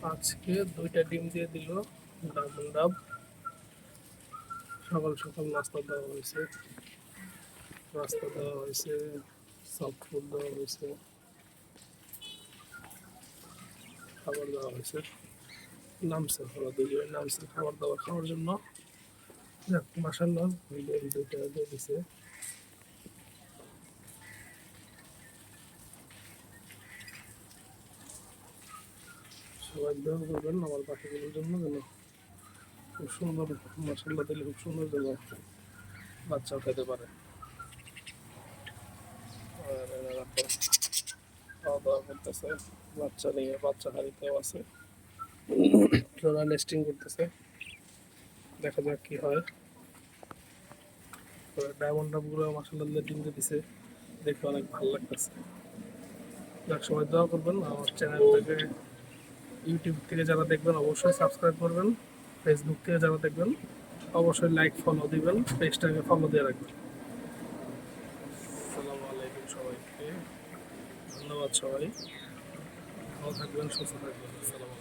আজকে 2টা ডিম দিয়ে দিল ডাবল ডাব। সকাল সকাল নাস্তা দেওয়া হয়েছে, সফট ফুড দেওয়া হয়েছে, খাবার দেওয়া হয়েছে। নামছে, ওরা দুজন নামছে খাবার দাবার খাওয়ার জন্য। যাক মাসাল্লাহ, ডিম 2টা দিয়ে দিছে। সবাই দোয়া করবেন আমার পাখিগুলোর জন্য, যেন খুব সুন্দর, মাসাল্লাহ দিলে খুব সুন্দর যেন বাচ্চাও খেতে পারে। আর এনারা তো খাওয়া দাওয়া করতেছে, বাচ্চা নিয়ে বাচ্চা হারিতেও আছে, ওরা নেস্টিং করতেছে। দেখা যাক কি হয়। ডায়মন্ড ডাবগুলো মাসাল্লাহ ডিম দিছে, দেখে অনেক ভালো লাগতেছে। যাক সবাই দোয়া করবেন আমার চ্যানেলটাকে। ইউটিউব থেকে যারা দেখবেন অবশ্যই সাবস্ক্রাইব করবেন, ফেসবুক থেকে যারা দেখবেন অবশ্যই লাইক ফলো দিবেন, পেজটাকে ফলো দিয়ে রাখবেন। আসসালামু আলাইকুম সবাইকে, ধন্যবাদ। সবাই ভালো থাকবেন, সুস্থ থাকবেন। আসসালামু আলাইকুম।